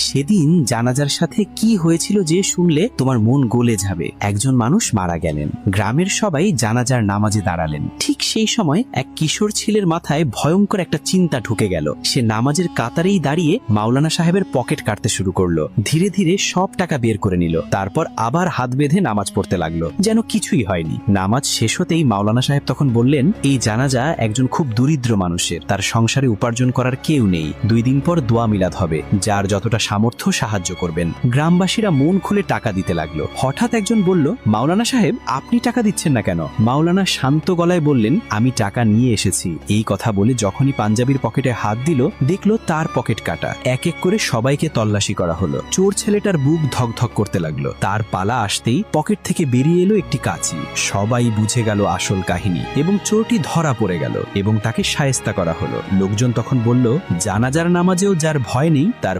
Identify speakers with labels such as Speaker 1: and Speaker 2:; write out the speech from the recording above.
Speaker 1: সেদিন জানাজার সাথে কি হয়েছিল যে শুনলে তোমার মন গলে যাবে। একজন মানুষ মারা গেলেন, গ্রামের সবাই জানাজার নামাজে দাঁড়ালেন। ঠিক সেই সময় এক কিশোর ছেলের মাথায় ভয়ঙ্কর একটা চিন্তা ঢুকে গেল। সে নামাজের কাতারেই দাঁড়িয়ে মাওলানা সাহেবের পকেট কাটতে শুরু করলো। ধীরে ধীরে সব টাকা বের করে নিল, তারপর আবার হাত বেঁধে নামাজ পড়তে লাগলো যেন কিছুই হয়নি। নামাজ শেষ হতেই মাওলানা সাহেব তখন বললেন, এই জানাজা একজন খুব দরিদ্র মানুষের, তার সংসারে উপার্জন করার কেউ নেই। 2 দিন পর দোয়া মিলাদ হবে, যার যতটা সামর্থ্য সাহায্য করবেন। গ্রামবাসীরা মন খুলে টাকা দিতে লাগলো। হঠাৎ একজন বলল, মাওলানা সাহেব আপনি টাকা দিচ্ছেন না কেন? মাওলানা শান্ত গলায় বললেন, আমি টাকা নিয়ে এসেছি। এই কথা বলে যখনই পাঞ্জাবির পকেটে হাত দিল, দেখলো তার পকেট কাটা। এক এক করে সবাইকে তল্লাশি করা হলো। চোর ছেলেটার বুক ধকধক করতে লাগলো। তার পালা আসতেই পকেট থেকে বেরিয়ে এলো একটি কাঁচি। সবাই বুঝে গেল আসল কাহিনী এবং চোরটি ধরা পড়ে গেল এবং তাকে শায়েস্তা করা হলো। লোকজন তখন বলল, জানাজার নামাজেও যার ভয় নেই তার